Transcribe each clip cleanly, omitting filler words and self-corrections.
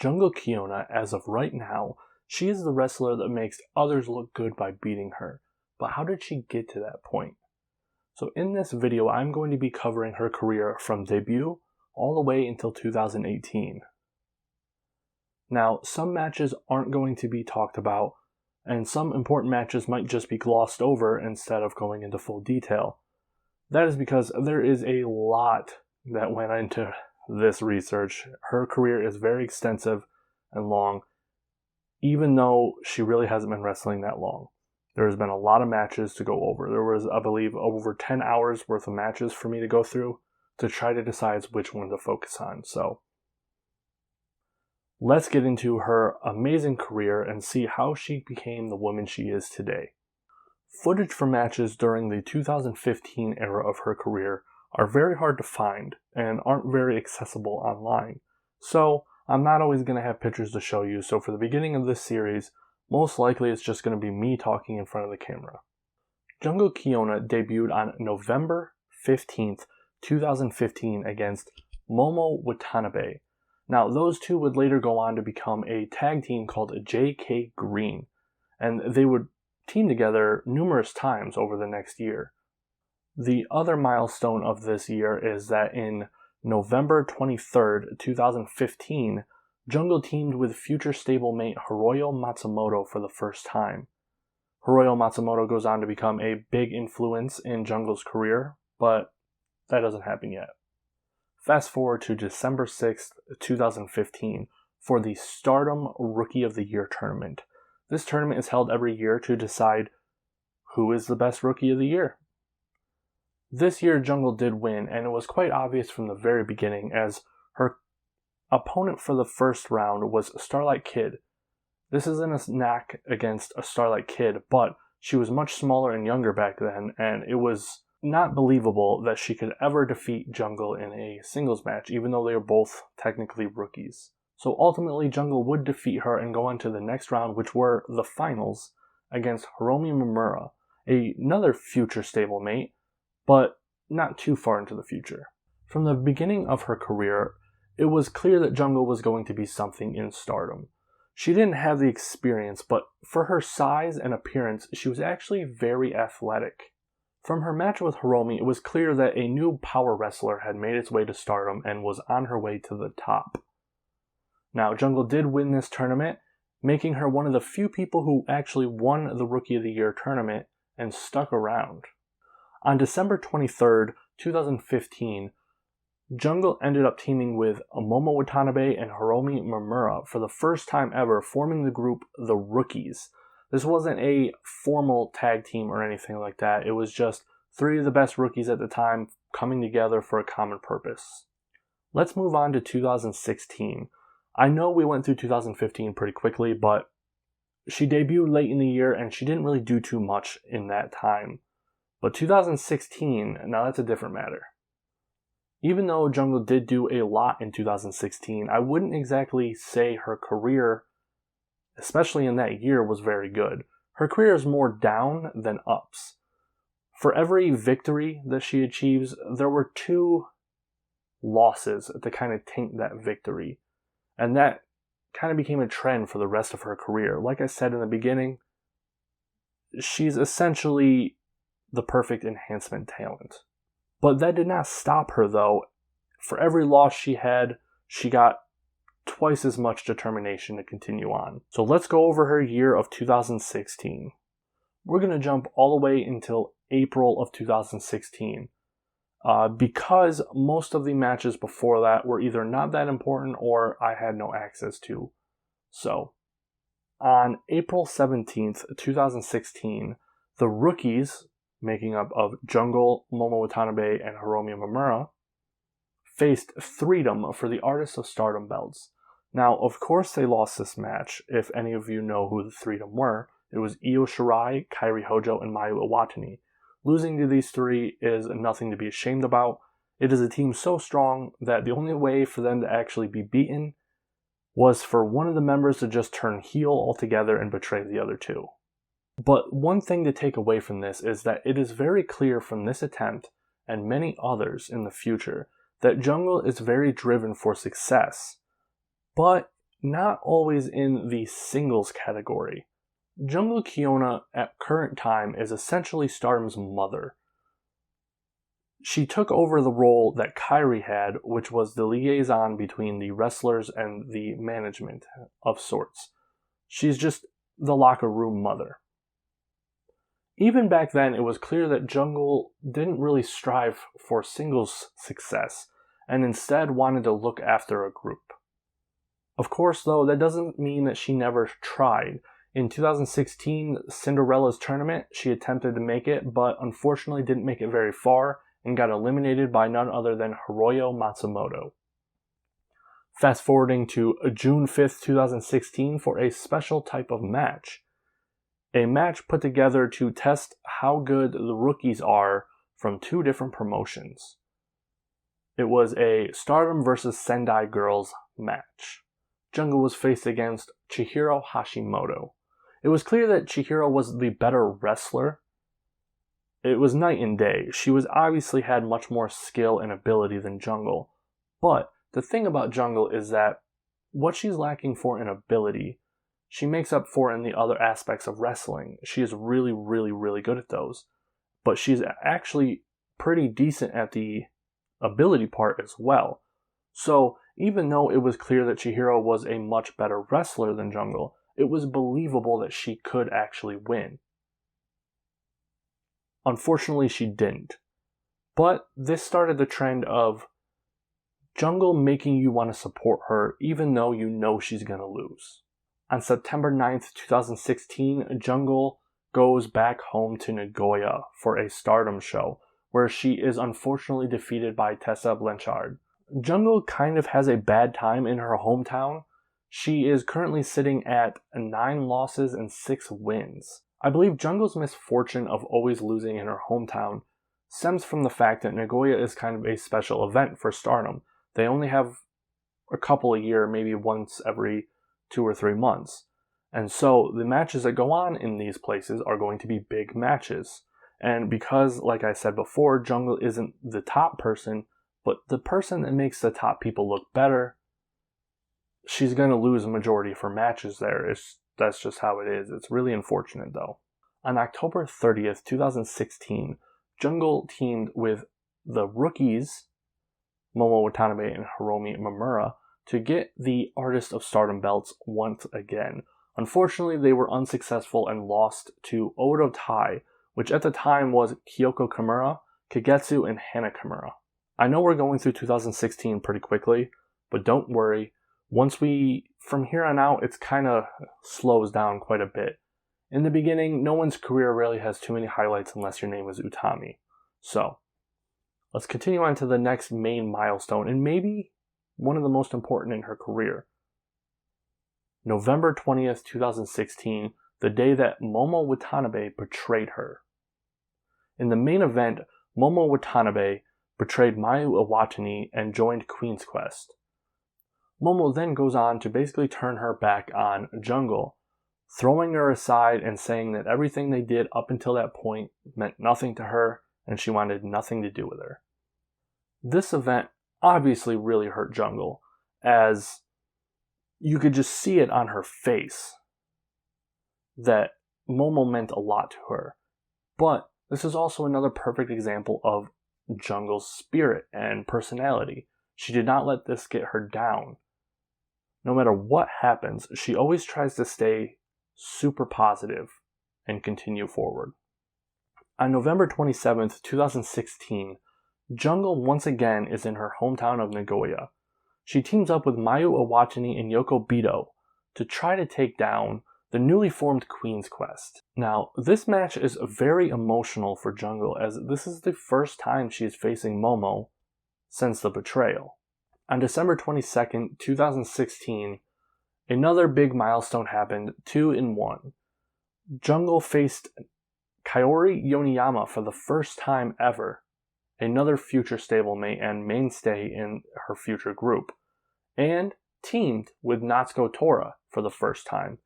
Jungle Kyona, as of right now, she is the wrestler that makes others look good by beating her. But how did she get to that point? So in this video, I'm going to be covering her career from debut all the way until 2018. Now, some matches aren't going to be talked about, and some important matches might just be glossed over instead of going into full detail. That is because there is a lot that went into this research. Her career is very extensive and long, even though she really hasn't been wrestling that long. There has been a lot of matches to go over. There was, I believe, over 10 hours worth of matches for me to go through to try to decide which one to focus on. So let's get into her amazing career and see how she became the woman she is today. Footage from matches during the 2015 era of her career are very hard to find and aren't very accessible online. So I'm not always going to have pictures to show you, so for the beginning of this series, most likely it's just going to be me talking in front of the camera. Jungle Kyona debuted on November 15th, 2015 against Momo Watanabe. Now, those two would later go on to become a tag team called JK Green, and they would team together numerous times over the next year. The other milestone of this year is that in November 23rd, 2015, Jungle teamed with future stablemate Hiroyo Matsumoto for the first time. Hiroyo Matsumoto goes on to become a big influence in Jungle's career, but that doesn't happen yet. Fast forward to December 6th, 2015 for the Stardom Rookie of the Year tournament. This tournament is held every year to decide who is the best Rookie of the Year. This year Jungle did win, and it was quite obvious from the very beginning as her opponent for the first round was Starlight Kid. This isn't a knock against a Starlight Kid, but she was much smaller and younger back then, and it was not believable that she could ever defeat Jungle in a singles match, even though they were both technically rookies. So ultimately, Jungle would defeat her and go on to the next round, which were the finals against Hiromi Mimura, another future stablemate, but not too far into the future. From the beginning of her career, it was clear that Jungle was going to be something in Stardom. She didn't have the experience, but for her size and appearance, she was actually very athletic. From her match with Hiromi, it was clear that a new power wrestler had made its way to Stardom and was on her way to the top. Now, Jungle did win this tournament, making her one of the few people who actually won the Rookie of the Year tournament and stuck around. On December 23rd, 2015, Jungle ended up teaming with Momo Watanabe and Hiromi Mimura for the first time ever, forming the group The Rookies. This wasn't a formal tag team or anything like that. It was just three of the best rookies at the time coming together for a common purpose. Let's move on to 2016. I know we went through 2015 pretty quickly, but she debuted late in the year and she didn't really do too much in that time. But 2016, now that's a different matter. Even though Jungle did do a lot in 2016, I wouldn't exactly say her career, especially in that year, was very good. Her career is more down than ups. For every victory that she achieves, there were 2 losses to kind of taint that victory. And that kind of became a trend for the rest of her career. Like I said in the beginning, she's essentially the perfect enhancement talent. But that did not stop her, though. For every loss she had, she got twice as much determination to continue on. So let's go over her year of 2016. We're going to jump all the way until April of 2016. Because most of the matches before that were either not that important or I had no access to. So, on April 17th, 2016, the Rookies, making up of Jungle, Momo Watanabe, and Hiromi Mimura, faced Freedom for the Artists of Stardom belts. Now, of course they lost this match. If any of you know who the Freedom were, it was Io Shirai, Kairi Hojo, and Mayu Iwatani. Losing to these 3 is nothing to be ashamed about. It is a team so strong that the only way for them to actually be beaten was for one of the members to just turn heel altogether and betray the other 2. But one thing to take away from this is that it is very clear from this attempt and many others in the future that Jungle is very driven for success, but not always in the singles category. Jungle Kyona at current time is essentially Stardom's mother. She took over the role that Kairi had, which was the liaison between the wrestlers and the management of sorts. She's just the locker room mother. Even back then, it was clear that Jungle didn't really strive for singles success, and instead wanted to look after a group. Of course, though, that doesn't mean that she never tried. In 2016, Cinderella's tournament, she attempted to make it, but unfortunately didn't make it very far, and got eliminated by none other than Hiroyo Matsumoto. Fast forwarding to June 5th, 2016 for a special type of match. A match put together to test how good the rookies are from two different promotions. It was a Stardom versus Sendai Girls match. Jungle was faced against Chihiro Hashimoto. It was clear that Chihiro was the better wrestler. It was night and day. She obviously had much more skill and ability than Jungle. But the thing about Jungle is that what she's lacking for in ability, she makes up for in the other aspects of wrestling. She is really, really, really good at those. But she's actually pretty decent at the ability part as well. So even though it was clear that Chihiro was a much better wrestler than Jungle, it was believable that she could actually win. Unfortunately, she didn't. But this started the trend of Jungle making you want to support her even though you know she's going to lose. On September 9th, 2016, Jungle goes back home to Nagoya for a Stardom show, where she is unfortunately defeated by Tessa Blanchard. Jungle kind of has a bad time in her hometown. She is currently sitting at 9 losses and 6 wins. I believe Jungle's misfortune of always losing in her hometown stems from the fact that Nagoya is kind of a special event for Stardom. They only have a couple a year, maybe once every 2 or 3 months. And so the matches that go on in these places are going to be big matches. And because, like I said before, Jungle isn't the top person, but the person that makes the top people look better, she's going to lose a majority of her matches there. That's just how it is. It's really unfortunate, though. On October 30th, 2016, Jungle teamed with the rookies, Momo Watanabe and Hiromi Mamura, to get the Artist of Stardom belts once again. Unfortunately, they were unsuccessful and lost to Odo Tai, which at the time was Kyoko Kimura, Kagetsu, and Hana Kimura. I know we're going through 2016 pretty quickly, but don't worry. From here on out, it's kind of slows down quite a bit. In the beginning, no one's career really has too many highlights unless your name is Utami. So, let's continue on to the next main milestone, and maybe one of the most important in her career. November 20th, 2016, the day that Momo Watanabe betrayed her. In the main event, Momo Watanabe betrayed Mayu Iwatani and joined Queen's Quest. Momo then goes on to basically turn her back on Jungle, throwing her aside and saying that everything they did up until that point meant nothing to her and she wanted nothing to do with her. This event obviously really hurt Jungle, as you could just see it on her face that Momo meant a lot to her. But this is also another perfect example of Jungle's spirit and personality. She did not let this get her down. No matter what happens, she always tries to stay super positive and continue forward. On November 27th, 2016, Jungle once again is in her hometown of Nagoya. She teams up with Mayu Iwatani and Yoko Bito to try to take down the newly formed Queen's Quest. Now, this match is very emotional for Jungle, as this is the first time she is facing Momo since the betrayal. On December 22nd, 2016, another big milestone happened, 2 in 1. Jungle faced Kaori Yoneyama for the first time ever, another future stablemate and mainstay in her future group, and teamed with Natsuko Tora for the first time,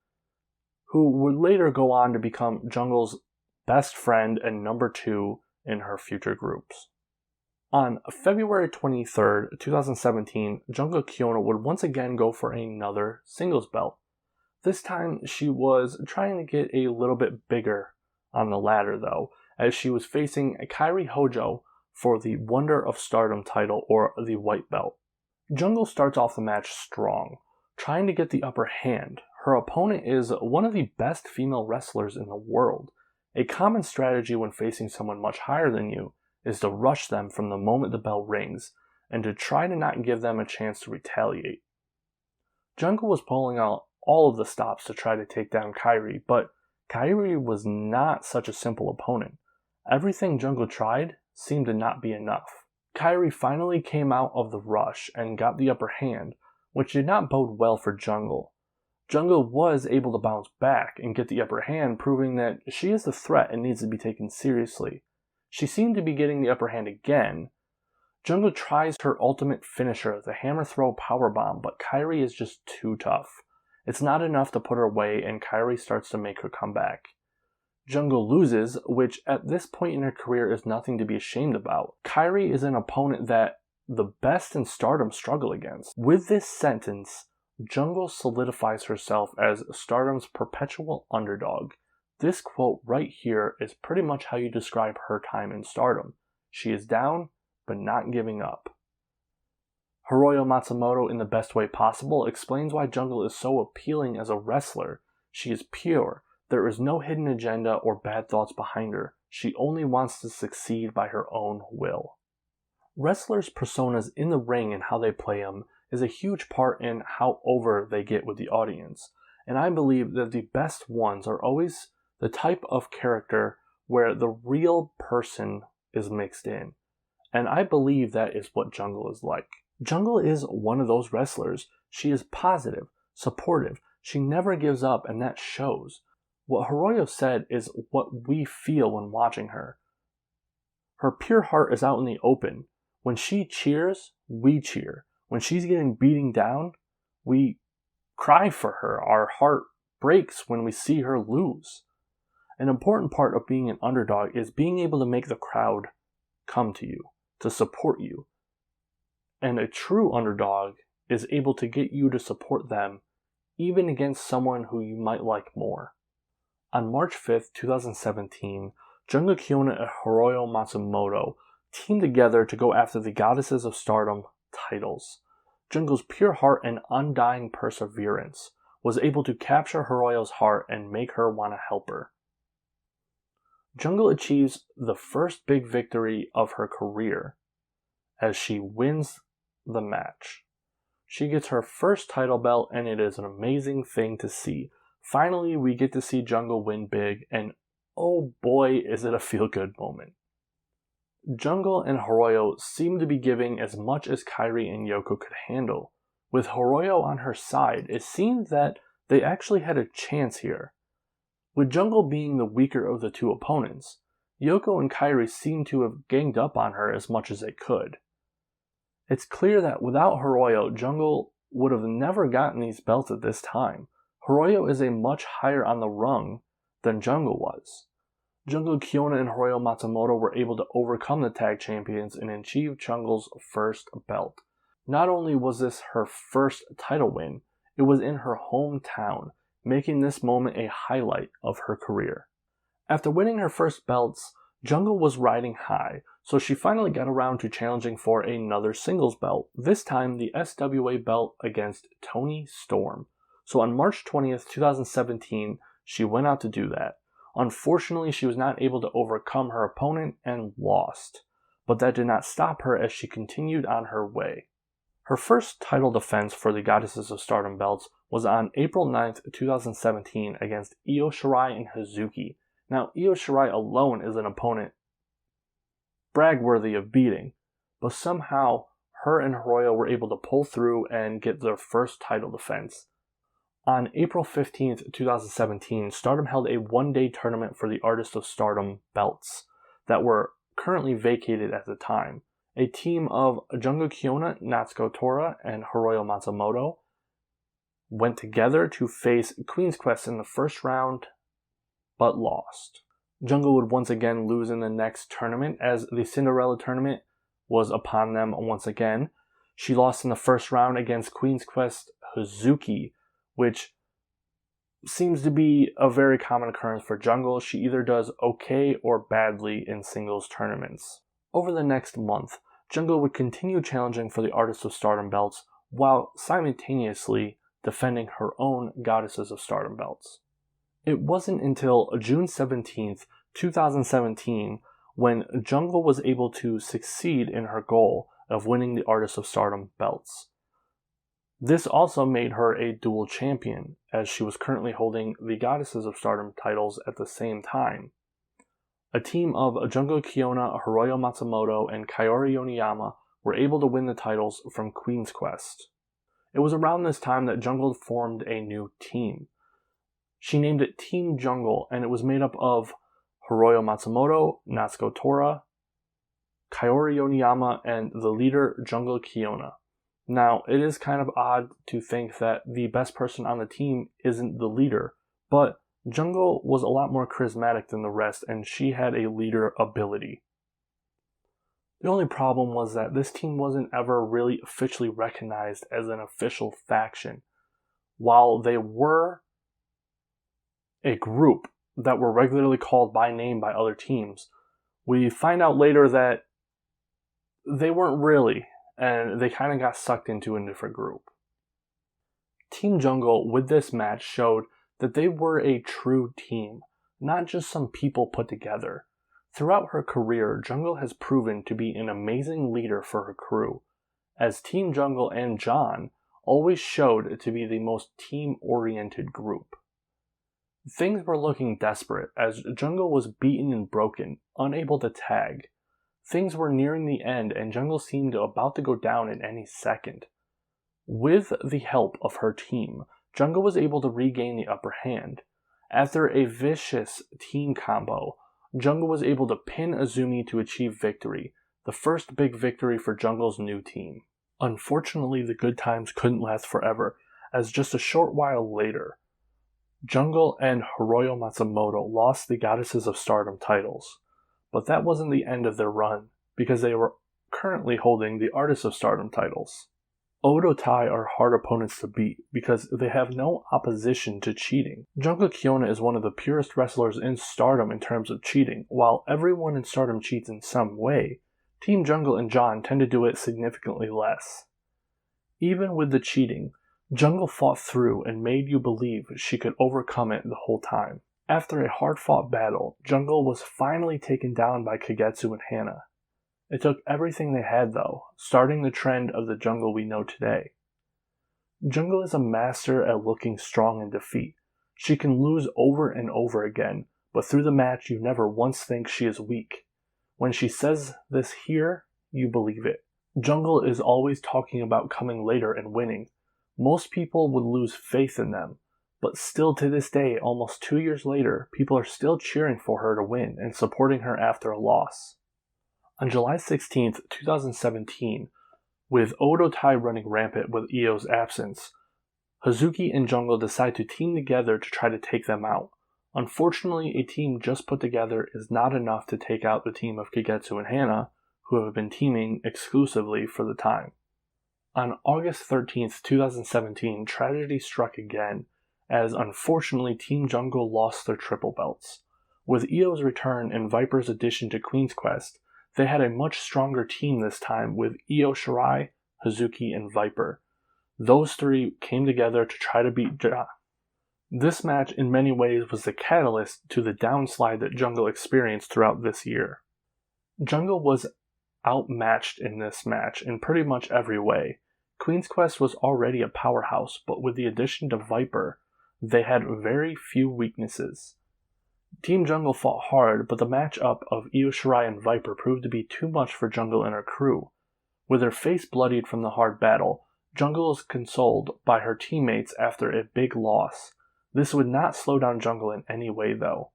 who would later go on to become Jungle's best friend and number 2 in her future groups. On February 23rd, 2017, Jungle Kyona would once again go for another singles belt. This time, she was trying to get a little bit bigger on the ladder though, as she was facing Kairi Hojo for the Wonder of Stardom title, or the white belt. Jungle starts off the match strong, trying to get the upper hand. Her opponent is one of the best female wrestlers in the world. A common strategy when facing someone much higher than you is to rush them from the moment the bell rings, and to try to not give them a chance to retaliate. Jungle was pulling out all of the stops to try to take down Kairi, but Kairi was not such a simple opponent. Everything Jungle tried seemed to not be enough. Kairi finally came out of the rush and got the upper hand, which did not bode well for Jungle. Jungle was able to bounce back and get the upper hand, proving that she is a threat and needs to be taken seriously. She seemed to be getting the upper hand again. Jungle tries her ultimate finisher, the hammer throw powerbomb, but Kairi is just too tough. It's not enough to put her away, and Kairi starts to make her comeback. Jungle loses, which at this point in her career is nothing to be ashamed about. Kairi is an opponent that the best in Stardom struggle against. With this sentence, Jungle solidifies herself as Stardom's perpetual underdog. This quote right here is pretty much how you describe her time in Stardom. She is down, but not giving up. Hiroyo Matsumoto, in the best way possible, explains why Jungle is so appealing as a wrestler. She is pure. There is no hidden agenda or bad thoughts behind her. She only wants to succeed by her own will. Wrestlers' personas in the ring and how they play them is a huge part in how over they get with the audience. And I believe that the best ones are always the type of character where the real person is mixed in. And I believe that is what Jungle is like. Jungle is one of those wrestlers. She is positive, supportive. She never gives up, and that shows. What Hiroyo said is what we feel when watching her. Her pure heart is out in the open. When she cheers, we cheer. When she's getting beaten down, we cry for her. Our heart breaks when we see her lose. An important part of being an underdog is being able to make the crowd come to you, to support you. And a true underdog is able to get you to support them, even against someone who you might like more. On March 5th, 2017, Jungle Kyona and Hiroyo Matsumoto teamed together to go after the Goddesses of Stardom titles. Jungle's pure heart and undying perseverance was able to capture Hiroyo's heart and make her want to help her. Jungle achieves the first big victory of her career as she wins the match. She gets her first title belt, and it is an amazing thing to see. Finally, we get to see Jungle win big, and oh boy, is it a feel-good moment. Jungle and Hiroyo seem to be giving as much as Kairi and Yoko could handle. With Hiroyo on her side, it seemed that they actually had a chance here. With Jungle being the weaker of the two opponents, Yoko and Kairi seemed to have ganged up on her as much as they could. It's clear that without Hiroyo, Jungle would have never gotten these belts at this time. Hiroyo is a much higher on the rung than Jungle was. Jungle Kyona and Hiroyo Matsumoto were able to overcome the tag champions and achieve Jungle's first belt. Not only was this her first title win, it was in her hometown, making this moment a highlight of her career. After winning her first belts, Jungle was riding high, so she finally got around to challenging for another singles belt, this time the SWA belt against Toni Storm. So on March 20th, 2017, she went out to do that. Unfortunately, she was not able to overcome her opponent and lost, but that did not stop her as she continued on her way. Her first title defense for the Goddesses of Stardom belts was on April 9th, 2017 against Io Shirai and Hazuki. Now, Io Shirai alone is an opponent brag-worthy of beating, but somehow her and Hiroyo were able to pull through and get their first title defense. On April 15th, 2017, Stardom held a one-day tournament for the Artist of Stardom belts that were currently vacated at the time. A team of Jungle Kyona, Natsuko Tora, and Hiroyo Matsumoto went together to face Queen's Quest in the first round, but lost. Jungle would once again lose in the next tournament, as the Cinderella tournament was upon them once again. She lost in the first round against Queen's Quest Hazuki, which seems to be a very common occurrence for Jungle. She either does okay or badly in singles tournaments. Over the next month, Jungle would continue challenging for the Artist of Stardom belts while simultaneously defending her own Goddesses of Stardom belts. It wasn't until June 17th, 2017, when Jungle was able to succeed in her goal of winning the Artist of Stardom belts. This also made her a dual champion, as she was currently holding the Goddesses of Stardom titles at the same time. A team of Jungle Kyona, Hiroyo Matsumoto, and Kaori Yoneyama were able to win the titles from Queen's Quest. It was around this time that Jungle formed a new team. She named it Team Jungle, and it was made up of Hiroyo Matsumoto, Natsuko Tora, Kaori Yoneyama, and the leader Jungle Kyona. Now, it is kind of odd to think that the best person on the team isn't the leader, but Jungle was a lot more charismatic than the rest, and she had a leader ability. The only problem was that this team wasn't ever really officially recognized as an official faction. While they were a group that were regularly called by name by other teams, we find out later that they weren't really, and they kind of got sucked into a different group. Team Jungle with this match showed that they were a true team, not just some people put together. Throughout her career, Jungle has proven to be an amazing leader for her crew, as Team Jungle and John always showed to be the most team-oriented group. Things were looking desperate as Jungle was beaten and broken, unable to tag. Things were nearing the end and Jungle seemed about to go down in any second. With the help of her team, Jungle was able to regain the upper hand. After a vicious team combo, Jungle was able to pin Azumi to achieve victory, the first big victory for Jungle's new team. Unfortunately, the good times couldn't last forever, as just a short while later, Jungle and Hiroyo Matsumoto lost the Goddesses of Stardom titles. But that wasn't the end of their run, because they were currently holding the Artists of Stardom titles. Odo Tai are hard opponents to beat because they have no opposition to cheating. Jungle Kyona is one of the purest wrestlers in Stardom in terms of cheating. While everyone in Stardom cheats in some way, Team Jungle and John tend to do it significantly less. Even with the cheating, Jungle fought through and made you believe she could overcome it the whole time. After a hard-fought battle, Jungle was finally taken down by Kagetsu and Hana. It took everything they had, though, starting the trend of the Jungle we know today. Jungle is a master at looking strong in defeat. She can lose over and over again, but through the match you never once think she is weak. When she says this here, you believe it. Jungle is always talking about coming later and winning. Most people would lose faith in them, but still to this day, almost 2 years later, people are still cheering for her to win and supporting her after a loss. On July 16th, 2017, with Odo Tai running rampant with Io's absence, Hazuki and Jungle decide to team together to try to take them out. Unfortunately, a team just put together is not enough to take out the team of Kagetsu and Hana, who have been teaming exclusively for the time. On August 13th, 2017, tragedy struck again, as unfortunately Team Jungle lost their triple belts. With Io's return and Viper's addition to Queen's Quest, they had a much stronger team this time with Io Shirai, Hazuki, and Viper. Those three came together to try to beat John. This match in many ways was the catalyst to the downslide that Jungle experienced throughout this year. Jungle was outmatched in this match in pretty much every way. Queen's Quest was already a powerhouse, but with the addition to Viper, they had very few weaknesses. Team Jungle fought hard, but the matchup of Io Shirai and Viper proved to be too much for Jungle and her crew. With her face bloodied from the hard battle, Jungle is consoled by her teammates after a big loss. This would not slow down Jungle in any way, though.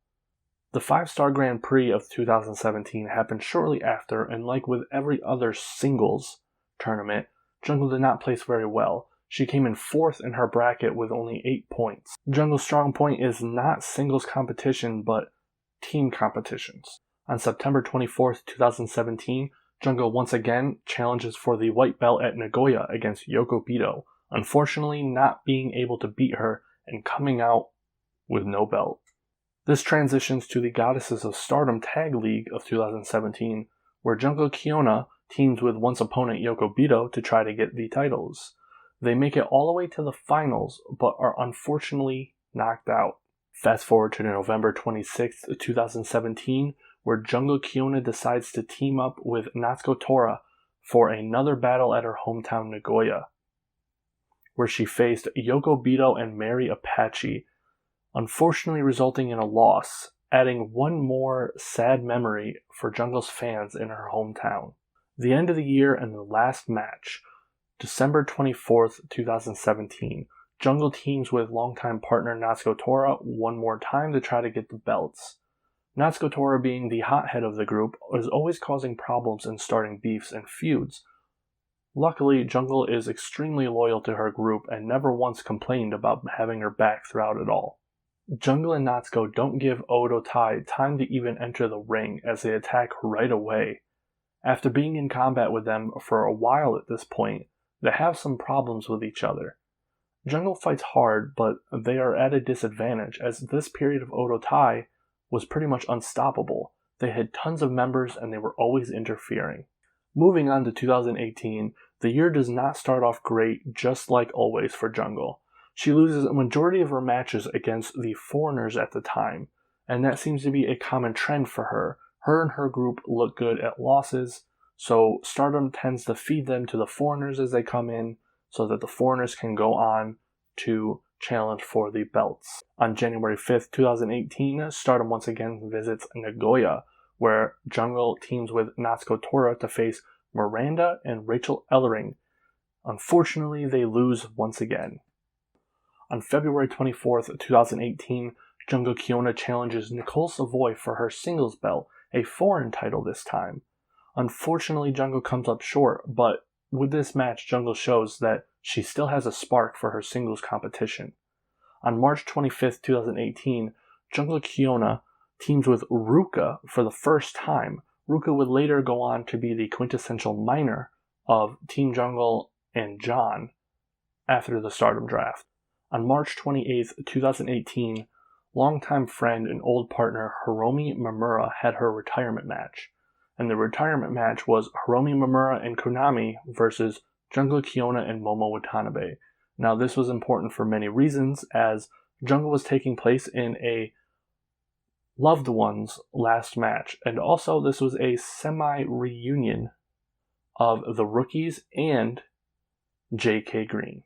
The 5-Star Grand Prix of 2017 happened shortly after, and like with every other singles tournament, Jungle did not place very well. She came in 4th in her bracket with only 8 points. Jungle's strong point is not singles competition, but team competitions. On September 24th, 2017, Jungle once again challenges for the white belt at Nagoya against Yoko Bito, unfortunately not being able to beat her and coming out with no belt. This transitions to the Goddesses of Stardom Tag League of 2017, where Jungle Kyona teams with once opponent Yoko Bito to try to get the titles. They make it all the way to the finals, but are unfortunately knocked out. Fast forward to November 26, 2017, where Jungle Kyona decides to team up with Natsuko Tora for another battle at her hometown Nagoya, where she faced Yoko Bito and Mary Apache, unfortunately resulting in a loss, adding one more sad memory for Jungle's fans in her hometown. The end of the year and the last match, December 24th, 2017, Jungle teams with longtime partner Natsuko Tora one more time to try to get the belts. Natsuko Tora, being the hothead of the group, is always causing problems and starting beefs and feuds. Luckily, Jungle is extremely loyal to her group and never once complained about having her back throughout it all. Jungle and Natsuko don't give Odo Tai time to even enter the ring as they attack right away. After being in combat with them for a while at this point, they have some problems with each other. Jungle fights hard, but they are at a disadvantage as this period of Odo Tai was pretty much unstoppable. They had tons of members and they were always interfering. Moving on to 2018, the year does not start off great, just like always for Jungle. She loses a majority of her matches against the foreigners at the time, and that seems to be a common trend for her. Her and her group look good at losses, so Stardom tends to feed them to the foreigners as they come in, so that the foreigners can go on to challenge for the belts. On January 5th, 2018, Stardom once again visits Nagoya, where Jungle teams with Natsuko Tora to face Miranda and Rachel Ellering. Unfortunately, they lose once again. On February 24th, 2018, Jungle Kyona challenges Nicole Savoy for her singles belt, a foreign title this time. Unfortunately, Jungle comes up short, but with this match, Jungle shows that she still has a spark for her singles competition. On March 25th, 2018, Jungle Kyona teams with Ruka for the first time. Ruka would later go on to be the quintessential minor of Team Jungle and John after the Stardom draft. On March 28th, 2018, longtime friend and old partner Hiromi Mamura had her retirement match. And the retirement match was Hiromi Mamura and Konami versus Jungle Kyona and Momo Watanabe. Now, this was important for many reasons, as Jungle was taking place in a loved one's last match, and also this was a semi-reunion of the Rookies and J.K. Green.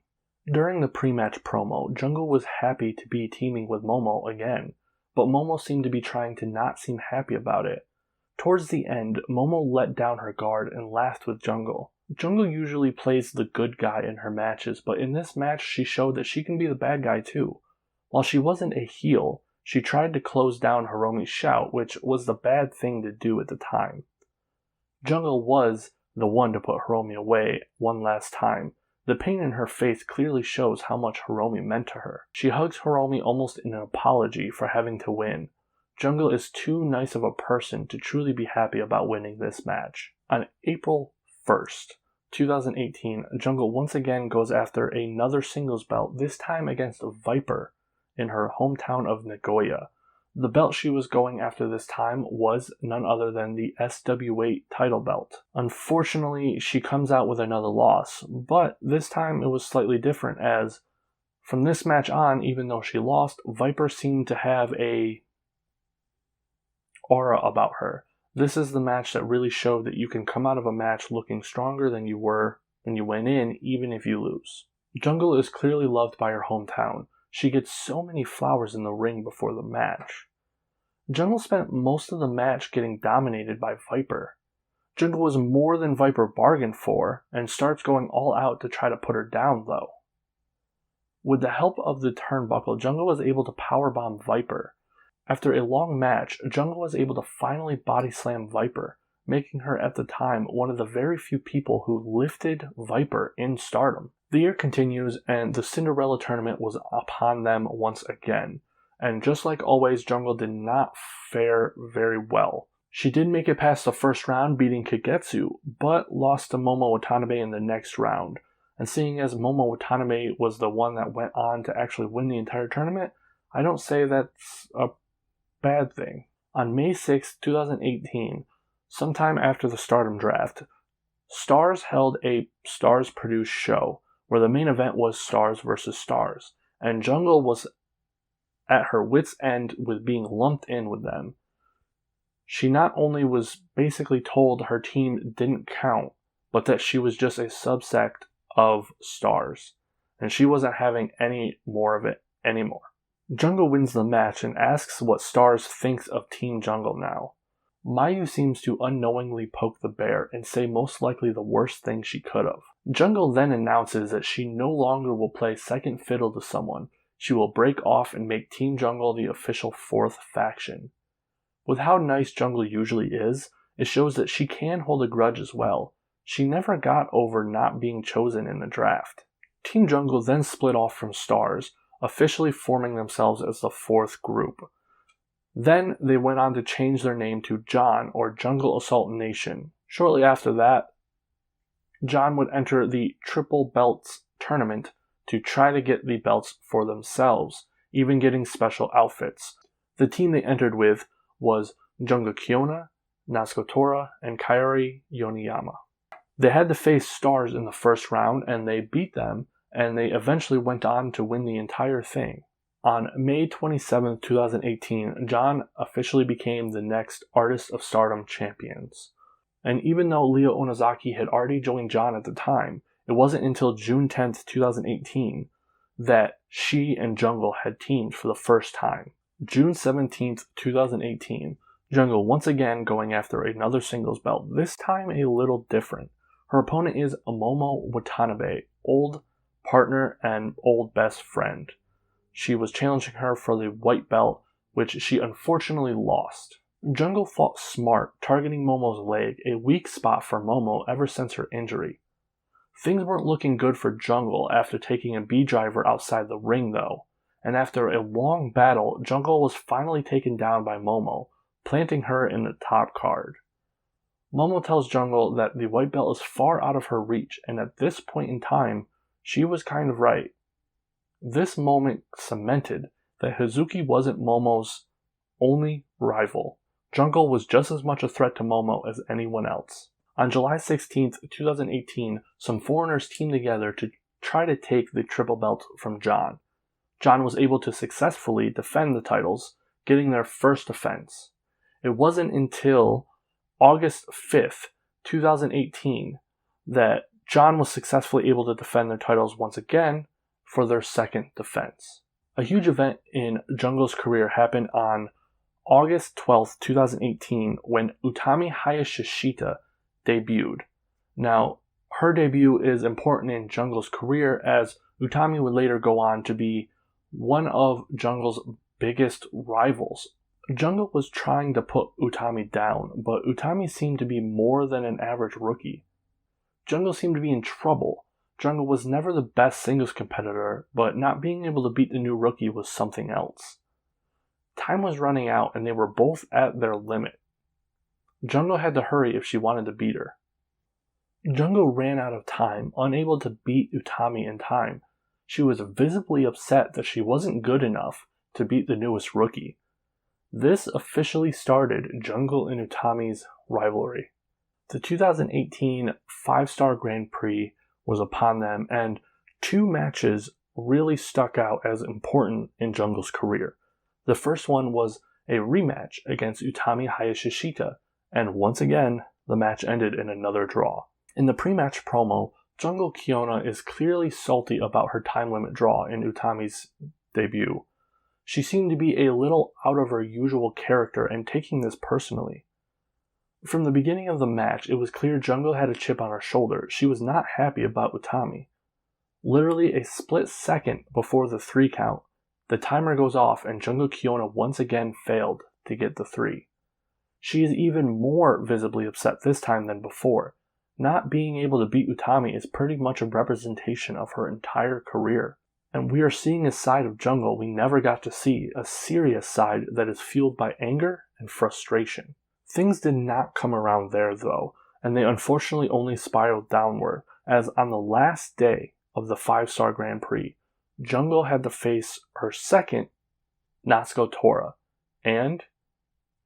During the pre-match promo, Jungle was happy to be teaming with Momo again, but Momo seemed to be trying to not seem happy about it. Towards the end, Momo let down her guard and laughed with Jungle. Jungle usually plays the good guy in her matches, but in this match she showed that she can be the bad guy too. While she wasn't a heel, she tried to close down Hiromi's shout, which was the bad thing to do at the time. Jungle was the one to put Hiromi away one last time. The pain in her face clearly shows how much Hiromi meant to her. She hugs Hiromi almost in an apology for having to win. Jungle is too nice of a person to truly be happy about winning this match. On April 1st, 2018, Jungle once again goes after another singles belt, this time against Viper in her hometown of Nagoya. The belt she was going after this time was none other than the SW8 title belt. Unfortunately, she comes out with another loss, but this time it was slightly different, as from this match on, even though she lost, Viper seemed to have a aura about her. This is the match that really showed that you can come out of a match looking stronger than you were when you went in, even if you lose. Jungle is clearly loved by her hometown. She gets so many flowers in the ring before the match. Jungle spent most of the match getting dominated by Viper. Jungle was more than Viper bargained for, and starts going all out to try to put her down though. With the help of the turnbuckle, Jungle was able to powerbomb Viper. After a long match, Jungle was able to finally body slam Viper, making her at the time one of the very few people who lifted Viper in Stardom. The year continues, and the Cinderella tournament was upon them once again. And just like always, Jungle did not fare very well. She did make it past the first round, beating Kagetsu, but lost to Momo Watanabe in the next round. And seeing as Momo Watanabe was the one that went on to actually win the entire tournament, I don't say that's a bad thing. On May 6, 2018, sometime after the Stardom draft, Stars held a Stars-produced show where the main event was Stars vs. Stars, and Jungle was at her wit's end with being lumped in with them. She not only was basically told her team didn't count, but that she was just a subsect of Stars, and she wasn't having any more of it anymore. Jungle wins the match and asks what Stars thinks of Team Jungle now. Mayu seems to unknowingly poke the bear and say most likely the worst thing she could have. Jungle then announces that she no longer will play second fiddle to someone. She will break off and make Team Jungle the official fourth faction. With how nice Jungle usually is, it shows that she can hold a grudge as well. She never got over not being chosen in the draft. Team Jungle then split off from Stars, officially forming themselves as the fourth group. Then they went on to change their name to John, or Jungle Assault Nation. Shortly after that, John would enter the Triple Belts tournament to try to get the belts for themselves, even getting special outfits. The team they entered with was Jungle Kyona, Natsuko Tora, and Kairi Yoneyama. They had to face Stars in the first round, and they beat them, and they eventually went on to win the entire thing. On May 27, 2018, John officially became the next Artist of Stardom champions. And even though Leo Onozaki had already joined John at the time, it wasn't until June 10, 2018 that she and Jungle had teamed for the first time. June 17, 2018, Jungle once again going after another singles belt, this time a little different. Her opponent is Momo Watanabe, old partner and old best friend. She was challenging her for the white belt, which she unfortunately lost. Jungle fought smart, targeting Momo's leg, a weak spot for Momo ever since her injury. Things weren't looking good for Jungle after taking a B-driver outside the ring though, and after a long battle, Jungle was finally taken down by Momo, planting her in the top card. Momo tells Jungle that the white belt is far out of her reach, and at this point in time, she was kind of right. This moment cemented that Hazuki wasn't Momo's only rival. Jungle was just as much a threat to Momo as anyone else. On July 16, 2018, some foreigners teamed together to try to take the triple belt from John. John was able to successfully defend the titles, getting their first defense. It wasn't until August 5th, 2018, that John was successfully able to defend their titles once again for their second defense. A huge event in Jungle's career happened on August 12, 2018, when Utami Hayashishita debuted. Now, her debut is important in Jungle's career, as Utami would later go on to be one of Jungle's biggest rivals. Jungle was trying to put Utami down, but Utami seemed to be more than an average rookie. Jungle seemed to be in trouble. Jungle was never the best singles competitor, but not being able to beat the new rookie was something else. Time was running out and they were both at their limit. Jungle had to hurry if she wanted to beat her. Jungle ran out of time, unable to beat Utami in time. She was visibly upset that she wasn't good enough to beat the newest rookie. This officially started Jungle and Utami's rivalry. The 2018 5-Star Grand Prix was upon them, and two matches really stuck out as important in Jungle's career. The first one was a rematch against Utami Hayashishita, and once again, the match ended in another draw. In the pre-match promo, Jungle Kyona is clearly salty about her time limit draw in Utami's debut. She seemed to be a little out of her usual character and taking this personally. From the beginning of the match, it was clear Jungle had a chip on her shoulder. She was not happy about Utami. Literally a split second before the 3 count, the timer goes off and Jungle Kyona once again failed to get the 3. She is even more visibly upset this time than before. Not being able to beat Utami is pretty much a representation of her entire career. And we are seeing a side of Jungle we never got to see, a serious side that is fueled by anger and frustration. Things did not come around there though, and they unfortunately only spiraled downward, as on the last day of the 5-star Grand Prix, Jungle had to face her second Natsuko Tora, and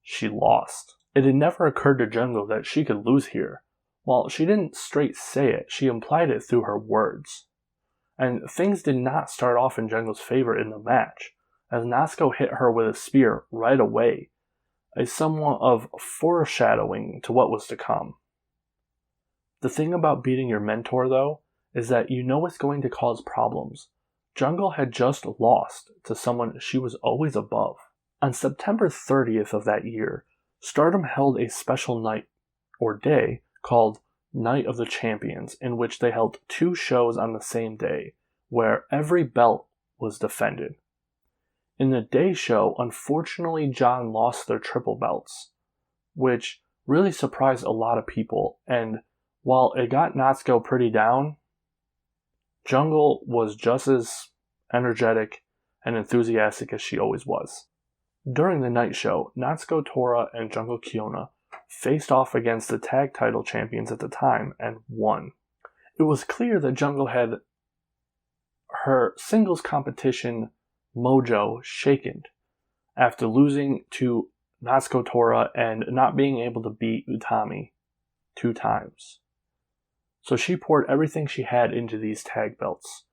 she lost. It had never occurred to Jungle that she could lose here. While she didn't straight say it, she implied it through her words. And things did not start off in Jungle's favor in the match, as Natsuko hit her with a spear right away, a somewhat of foreshadowing to what was to come. The thing about beating your mentor, though, is that you know it's going to cause problems. Jungle had just lost to someone she was always above. On September 30th of that year, Stardom held a special night or day called Night of the Champions, in which they held 2 shows on the same day, where every belt was defended. In the day show, unfortunately, John lost their triple belts, which really surprised a lot of people, and while it got Natsuko pretty down, Jungle was just as energetic and enthusiastic as she always was. During the night show, Natsuko Tora and Jungle Kyona faced off against the tag title champions at the time and won. It was clear that Jungle had her singles competition mojo shaken after losing to Natsuko Tora and not being able to beat Utami 2 times. So she poured everything she had into these tag belts.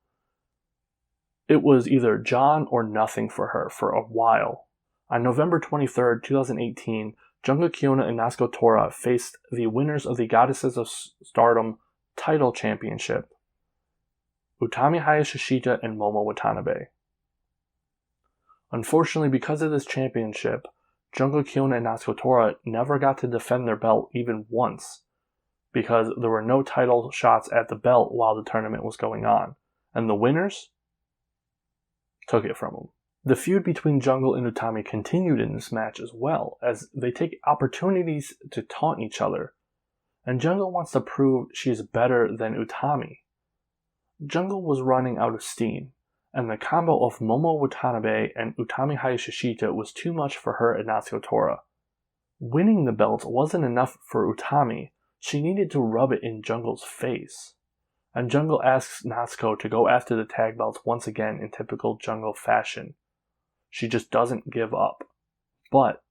It was either John or nothing for her for a while. On November 23rd, 2018, Jungle Kyona and Natsuko Tora faced the winners of the Goddesses of Stardom title championship, Utami Hayashishita and Momo Watanabe. Unfortunately, because of this championship, Jungle Kyona and Natsuko Tora never got to defend their belt even once, because there were no title shots at the belt while the tournament was going on, and the winners took it from them. The feud between Jungle and Utami continued in this match as well, as they take opportunities to taunt each other, and Jungle wants to prove she is better than Utami. Jungle was running out of steam, and the combo of Momo Watanabe and Utami Hayashishita was too much for her and Natsuko Tora. Winning the belt wasn't enough for Utami, she needed to rub it in Jungle's face. And Jungle asks Natsuko to go after the tag belts once again in typical Jungle fashion. She just doesn't give up. But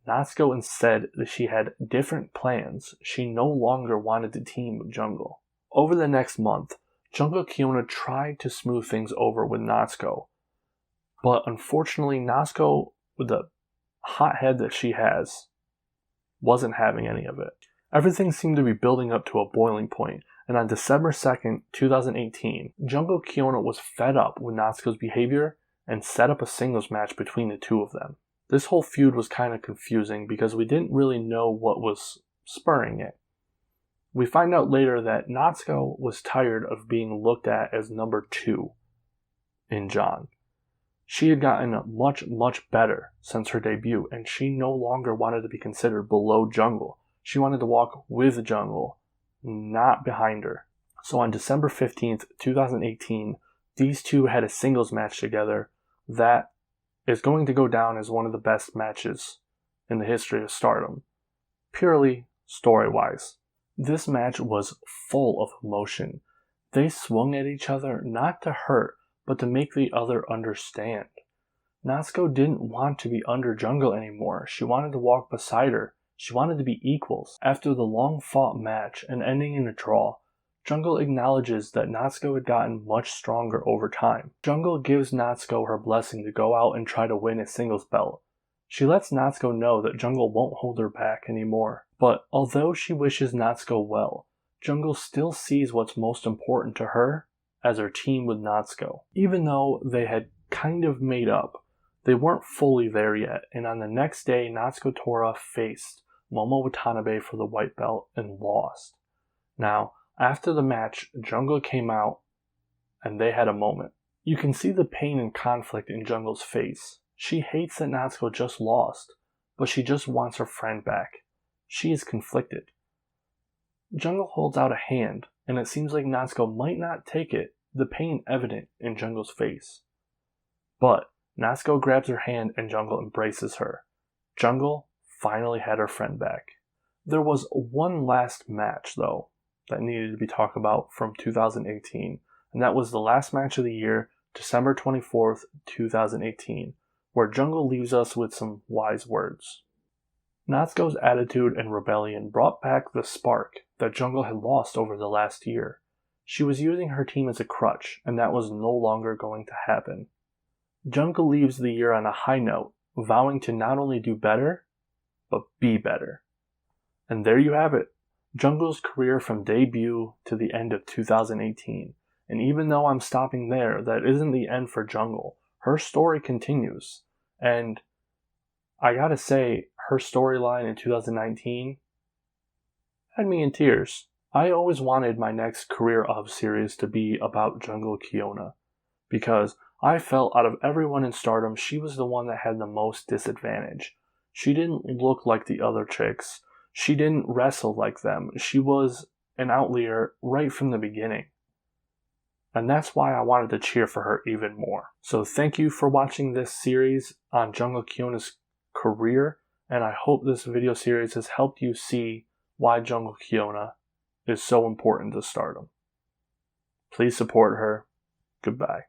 Natsuko said that she had different plans. She no longer wanted to team with Jungle. Over the next month, Jungle Kyona tried to smooth things over with Natsuko. But unfortunately, Natsuko, with the hot head that she has, wasn't having any of it. Everything seemed to be building up to a boiling point, and on December 2nd, 2018, Jungle Kyona was fed up with Natsuko's behavior and set up a singles match between the two of them. This whole feud was kind of confusing because we didn't really know what was spurring it. We find out later that Natsuko was tired of being looked at as number 2 in John. She had gotten much better since her debut, and she no longer wanted to be considered below Jungle. She wanted to walk with Jungle, not behind her. So on December 15th, 2018, these two had a singles match together that is going to go down as one of the best matches in the history of Stardom, purely story-wise. This match was full of emotion. They swung at each other not to hurt, but to make the other understand. Natsuko didn't want to be under Jungle anymore. She wanted to walk beside her. She wanted to be equals. After the long-fought match and ending in a draw, Jungle acknowledges that Natsuko had gotten much stronger over time. Jungle gives Natsuko her blessing to go out and try to win a singles belt. She lets Natsuko know that Jungle won't hold her back anymore. But although she wishes Natsuko well, Jungle still sees what's most important to her as her team with Natsuko. Even though they had kind of made up, they weren't fully there yet, and on the next day, Natsuko Tora faced Momo Watanabe for the white belt and lost. Now, after the match, Jungle came out and they had a moment. You can see the pain and conflict in Jungle's face. She hates that Natsuko just lost, but she just wants her friend back. She is conflicted. Jungle holds out a hand, and it seems like Natsuko might not take it, the pain evident in Jungle's face. But Natsuko grabs her hand and Jungle embraces her. Jungle finally had her friend back. There was one last match, though, that needed to be talked about from 2018, and that was the last match of the year, December 24th, 2018, where Jungle leaves us with some wise words. Natsuko's attitude and rebellion brought back the spark that Jungle had lost over the last year. She was using her team as a crutch, and that was no longer going to happen. Jungle leaves the year on a high note, vowing to not only do better, but be better. And there you have it, Jungle's career from debut to the end of 2018. And even though I'm stopping there, that isn't the end for Jungle. Her story continues. And I gotta say, her storyline in 2019 had me in tears. I always wanted my next Career Of series to be about Jungle Kyona, because I felt out of everyone in Stardom, she was the one that had the most disadvantage. She didn't look like the other chicks. She didn't wrestle like them. She was an outlier right from the beginning. And that's why I wanted to cheer for her even more. So thank you for watching this series on Jungle Kyona's career, and I hope this video series has helped you see why Jungle Kyona is so important to Stardom. Please support her. Goodbye.